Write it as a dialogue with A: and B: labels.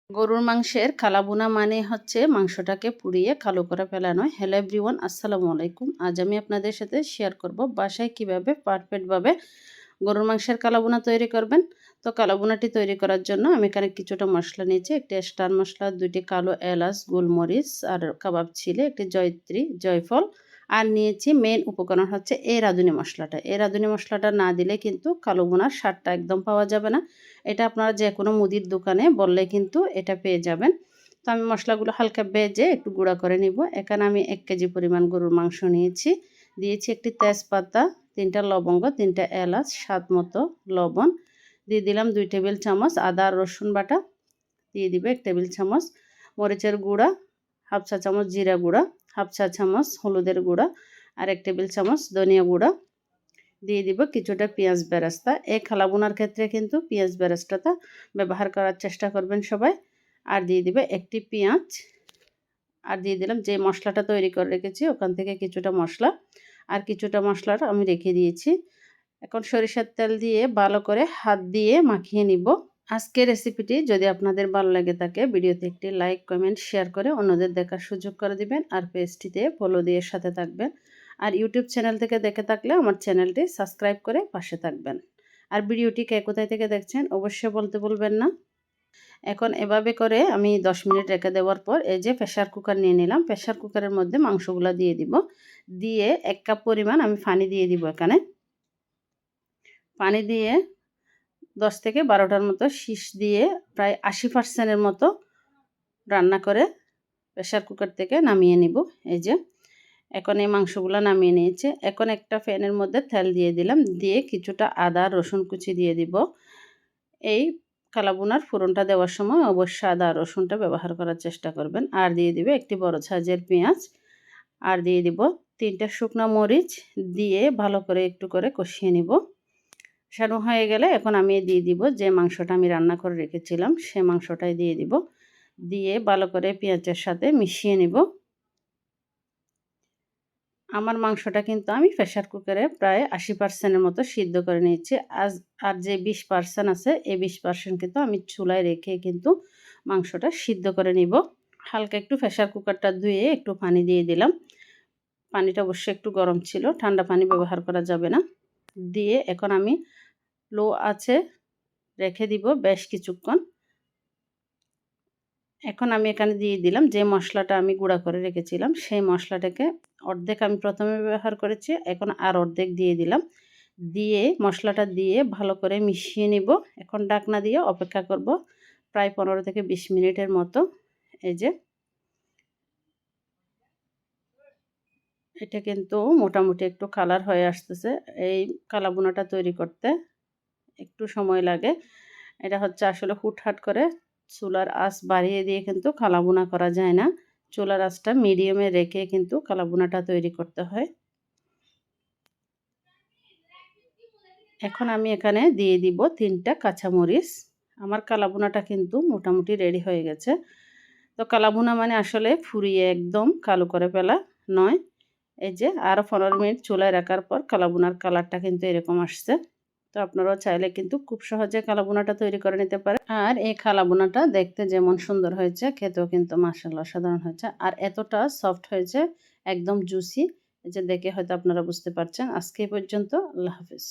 A: গরুর মাংসের কালাভুনা মানে হচ্ছে মাংসটাকে পুড়িয়ে কালো করে ফেলানো। হ্যালো এভরিওয়ান, আসসালামু আলাইকুম। আজ আমি আপনাদের সাথে শেয়ার করব বাসায় কিভাবে পারফেক্টভাবে গরুর মাংসের কালাভুনা তৈরি করবেন। তো কালাভুনাটি তৈরি করার জন্য আমি এখানে কিছুটা মশলা নিয়েছি। একটি স্টার মশলা, 2টি কালো এলাচ, গোলমরিচ আর কাবাব ছিলে, একটি জয়ত্রী, জয়ফল আর নিয়েছি মেন উপকরণ হচ্ছে এই রাঁধুনি মশলাটা। এই রাঁধুনি মশলাটা না দিলে কিন্তু কালোভুনার স্বাদটা একদম পাওয়া যাবে না। এটা আপনারা যে কোনো মুদির দোকানে বললে কিন্তু এটা পেয়ে যাবেন। তো আমি মশলাগুলো হালকা ভেজে একটু গুঁড়া করে নিব। এখানে আমি 1 কেজি পরিমাণ গরুর মাংস নিয়েছি। দিয়েছি একটি তেজপাতা, 3টা লবঙ্গ, 3টা এলাচ, স্বাদ মতো লবণ। দিয়ে দিলাম 2 টেবিল চামচ আদা আর রসুন বাটা। দিয়ে দিব 1 টেবিল চামচ মরিচের গুঁড়া, হাফ চা চামচ জিরা গুঁড়া, হাফ চা চামচ হলুদের গুঁড়া আর 1 টেবিল চামচ ধনিয়া গুঁড়া। দিয়ে দিব কিছুটা পেঁয়াজ বেরেস্তা। এই কালাভুনার ক্ষেত্রে কিন্তু পেঁয়াজ বেরেস্তাটা ব্যবহার করার চেষ্টা করবেন সবাই। আর দিয়ে দিবে একটি পেঁয়াজ। আর দিয়ে দিলাম যে মশলাটা তৈরি করে রেখেছি ওখান থেকে কিছুটা মশলা। আর কিছুটা মশলার আমি রেখে দিয়েছি। এখন সরিষার তেল দিয়ে ভালো করে হাত দিয়ে মাখিয়ে নিব। আজকের রেসিপিটি যদি আপনাদের ভালো লেগে থাকে ভিডিওতে একটি লাইক, কমেন্ট, শেয়ার করে অন্যদের দেখার সুযোগ করে দিবেন। আর পেজটিতে ফলো দিয়ে সাথে থাকবেন। আর ইউটিউব চ্যানেল থেকে দেখে থাকলে আমার চ্যানেলটি সাবস্ক্রাইব করে পাশে থাকবেন। আর ভিডিওটি কে কোথায় থেকে দেখছেন অবশ্যই বলতে ভুলবেন না। এখন এভাবে করে আমি 10 মিনিট রেখে দেওয়ার পর এই যে প্রেসার কুকার নিয়ে নিলাম। প্রেসার কুকারের মধ্যে মাংসগুলো দিয়ে দিব। দিয়ে 1 কাপ পরিমাণ আমি পানি দিয়ে দিব এখানে। পানি দিয়ে 10 থেকে 12টার মতো শীষ দিয়ে প্রায় 80% মতো রান্না করে প্রেসার কুকার থেকে নামিয়ে নিব। এই যে এখন এই মাংসগুলো নামিয়ে নিয়েছে। এখন একটা প্যানের মধ্যে তেল দিয়ে দিলাম। দিয়ে কিছুটা আদা রসুন কুচি দিয়ে দিব। এই কালাভুনার ফোড়নটা দেওয়ার সময় অবশ্যই আদা রসুনটা ব্যবহার করার চেষ্টা করবেন। আর দিয়ে দিবে একটি বড় সাইজের পেঁয়াজ। আর দিয়ে দিব 3টা শুকনো মরিচ। দিয়ে ভালো করে একটু করে কষিয়ে নিব। কষানো হয়ে গেলে এখন আমি দিয়ে দিব যে মাংসটা আমি রান্না করে রেখেছিলাম সে মাংসটাই দিয়ে দিব। দিয়ে ভালো করে পেঁয়াজের সাথে মিশিয়ে নিব। আমার মাংসটা কিন্তু আমি প্রেসার কুকারে প্রায় 80% মতো সিদ্ধ করে নিয়েছি। আর যে 20% আছে এই 20% কিন্তু আমি চুলায় রেখে কিন্তু মাংসটা সিদ্ধ করে নিব। হালকা একটু প্রেসার কুকারটা ধুয়ে একটু পানি দিয়ে দিলাম। পানিটা অবশ্যই একটু গরম ছিল, ঠান্ডা পানি ব্যবহার করা যাবে না। দিয়ে এখন আমি লো আঁচে রেখে দিব বেশ কিছুক্ষণ। এখন আমি এখানে দিয়ে দিলাম যে মশলাটা আমি গুঁড়া করে রেখেছিলাম সেই মশলাটাকে অর্ধেক আমি প্রথমে ব্যবহার করেছি, এখন আর অর্ধেক দিয়ে দিলাম। দিয়ে মশলাটা দিয়ে ভালো করে মিশিয়ে নিব। এখন ঢাকনা দিয়ে অপেক্ষা করব প্রায় 15 থেকে 20 মিনিটের মতো। এই যে এটা কিন্তু মোটামুটি একটু কালার হয়ে আসতেছে। এই কালাভুনাটা তৈরি করতে একটু সময় লাগে। এটা হচ্ছে আসলে হুটহাট করে চুলার আঁচ বাড়িয়ে দিয়ে কিন্তু কালাভুনা করা যায় না। চুলার আঁচটা মিডিয়ামে রেখে কিন্তু কালাভুনাটা তৈরি করতে হয়। এখন আমি এখানে দিয়ে দিব 3টা কাঁচামরিচ। আমার কালাভুনাটা কিন্তু মোটামুটি রেডি হয়ে গেছে। তো কালাভুনা মানে আসলে ফুরিয়ে একদম কালো করে ফেলা নয়। এই যে আরও 15 মিনিট চুলায় রাখার পর কালাভুনার কালারটা কিন্তু এরকম আসছে। তো আপনারাও চাইলে কিন্তু খুব সহজে কালাভুনাটা তৈরি করে নিতে পারেন। আর এই কালাভুনাটা দেখতে যেমন সুন্দর হয়েছে খেতেও কিন্তু মাশাআল্লাহ অসাধারণ হয়েছে। আর এতটা সফট হয়েছে, একদম জুসি। এই যে দেখে হয়তো আপনারা বুঝতে পারছেন। আজকে এই পর্যন্ত। আল্লাহ হাফেজ।